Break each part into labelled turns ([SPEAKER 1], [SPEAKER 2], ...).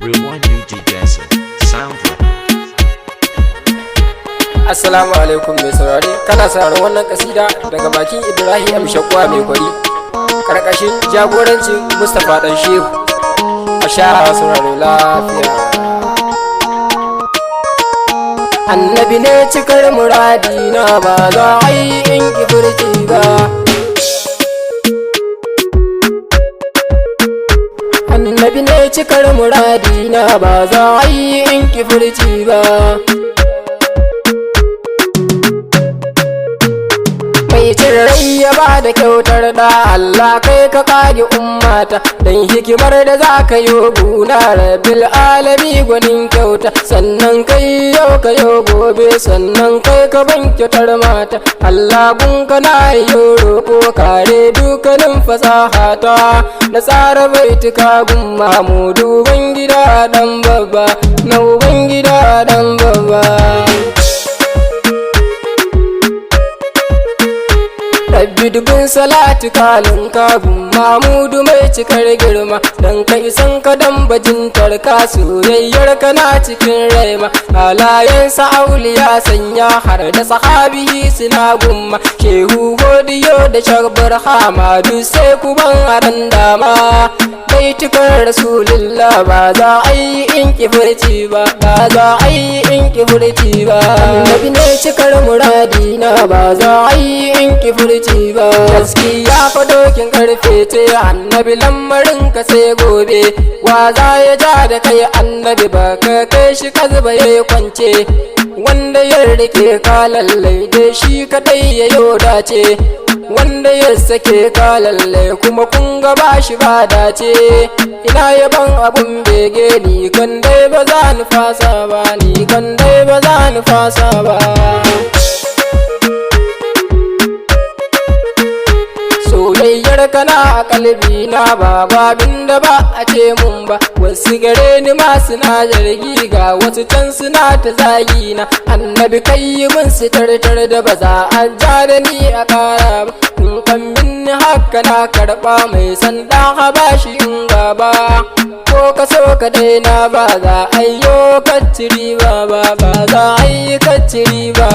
[SPEAKER 1] Rewind you digest sound
[SPEAKER 2] Assalamu alaikum mai saurare, kana sauraron wannan kasida daga bakin Ibrahim Shakwa mai kwari karkashin jagorancin Mustapha Dan Shehu. A sha sauraro lafiya. Annabi ne cikar muradina, ba za a yi in kifirci ba. Annabi ne cikar muradina, ba za a yi in kifirci ba. Mai cin rai ya ba da kyautar da Allah, kai ka kage ummata dan hikimar da za ka yi guna rabbil alami gwanin kyauta. Sannan kai yau ka yau gobe, sannan kai ka ban kyautar mata. Allah gunka na yi roko, kare dukkanin fasahata da tsara baituka gun Mahmudu Ubangida dan babba, na Ubangida dan babba. Rabbi dubin salatu kalin kabun Mahmudu mai cikar girma, dan kai san ka dan bajintar ka, soyayyar ka na cikin raima. Halayensa auliya sanya har da sahabihi suna gumma. Shehu godiyo da sharbar hamadu sai ku ban aran dama. Baitukan rasulullah ba za a yi in kifirci ba, ba za a yi in kifirci ba. Annabi ne cikar muradina, ba za a yi in kifirci ba. Gaskiya fa dokin karfe ce, annabi lamarin ka sai gobe. Wa za ya ja da kai annabi, ba ka kai shi ka zuba ya kwance. Wanda ya rike ka lallai da shi kadai ya yau dace. Wanda ya sake ka lallai kuma kun ga ba shi ba dace. Ina yaban abun bege, ni kan dai ba za ni fasa ba, ni kan dai ba za ni fasa ba. Soyayyar kana a kalbi na, ba babin da ba a ce mun ba. Wasu gare ni ma suna zargi, ga wasu can suna ta zagi na. Annabi kai yi min sitartar da ba za a ja da ni a kara ba. In kan minni haka na karɓa, mai sanda haba shi in gaba. Ko ka so ka daina, ba za a yi kacciri ba, ba za a yi kacciri ba.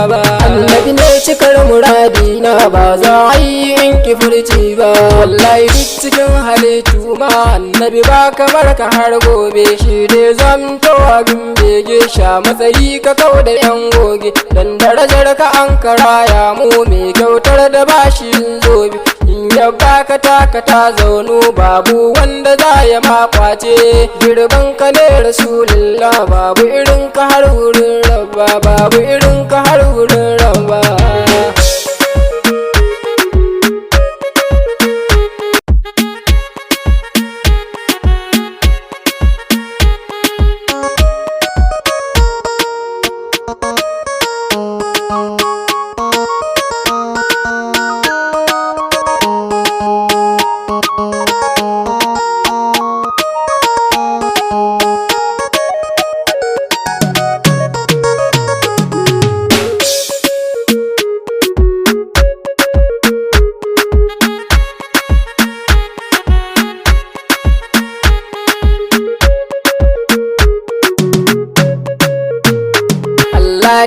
[SPEAKER 2] Annabi ne cikar muradina, ba za a yi in kifirci ba. Wallahi duk cikin halittu ma annabi ba kamar ka har gobe. Shi dai zamto abin bege, sha matsayi ka kau da yan goge. Dan darajar ka an karaya mu, mai kyautar da bashi zobe. In ya baka taka ta zaunu, babu wanda za ya makwace. Girban ka ne rasulullah, babu irin ka har wurin rabba, babu irin ka har wurin rabba.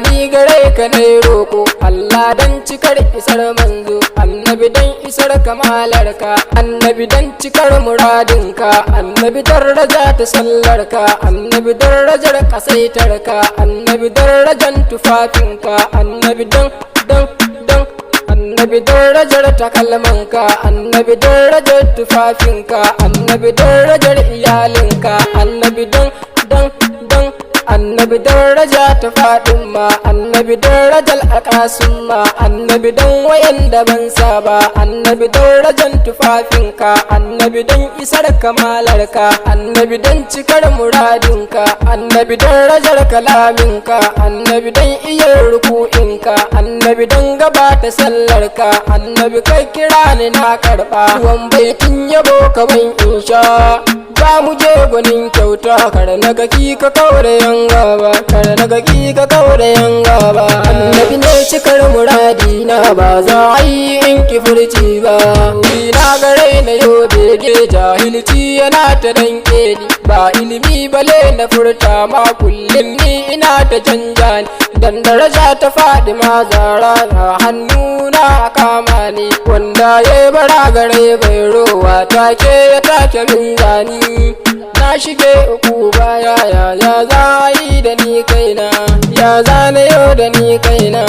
[SPEAKER 2] Ni gare ka ne roko, Allah dan cikar isar manzo. Annabi dan isar kamalarka, annabi dan cikar muradinka. Annabi daraja ta sallarka, annabi darajar kasaitarka. Annabi darajar tufafinka, annabi dan annabi darajar takalmanka. Annabi darajar tufafinka, annabi darajar iyalinka. Annabi annabi daraja ta Fatima, annabi darajal aqasumma. Annabi dan wayan da ban saba, annabi darajan tufafinka. Annabi dan isar kamalarka, annabi dan cikar muradinka. Annabi darajar kalaminka, annabi dan iyar ruku'inka. Annabi dan gaba ta sallarka, annabi kai kira ni na karba. Wan baitin yabo ka ban insha, za mu je gwanin kyauta, kar na gaki ka kaure yan gaba, kar na gaki ka kaure yan gaba. Annabi ne cikar muradi na, ba za a yi in ki furci ba. Na gare na yau bege, jahilci yana ta danke ni, ba ilimi bale na furta ma kullum ni ina ta canja ni. Dan daraja ta faɗi ma zara a hannuna kama ni, wanda ya bara gare bai rowa take ya take min zani. Na shige uku baya ya za yi da ni kaina, ya zane yau da ni kaina.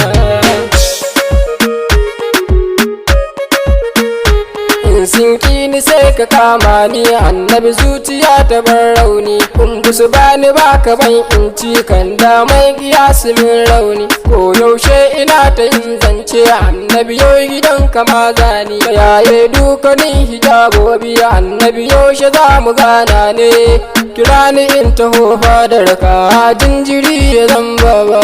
[SPEAKER 2] Sun kini sai ka kama ni, annabi zuciya ta bar rauni. Kun su bani baka ban inci, kan damai kiyasu min rauni. Ko yaushe ina ta yin zance, annabi yau gidan kama zani. Yaye dukanin hijabobi, annabi yaushe za mu gana ne. Kira ni in taho fadar ka, jinjiri ya zan baba,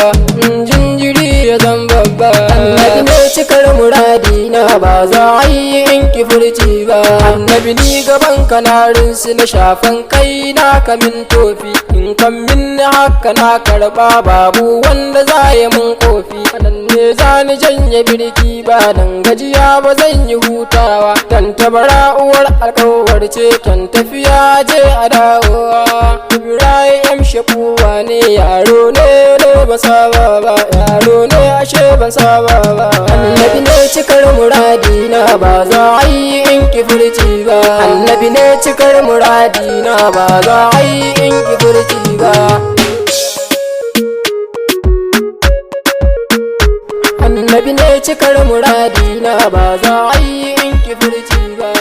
[SPEAKER 2] jinjiri ya zan baba. Annabi ne cikar muradi na, ba za a yi in ki furci ba. Annabi ni gaban kanarin su na shafan kai na kamin tofi, in kan min haka na karba, babu wanda za ya mun kofi. Nan ne za ni janye birki, ba dan gajiya ba zan yi hutawa. Dan tabara uwar alkawar ce, kan tafiya je a dawowa. Ibrahim shakuwa ne, yaro ne ba saba ba, yaro ne ashe ban saba ba. Annabi ne cikar muradi na, ba za a yi in ki furci ba. Annabi ne cikar muradi na, ba za a yi in ki furci ba. Annabi ne cikar muradi na, ba za a yi in ki furci ba.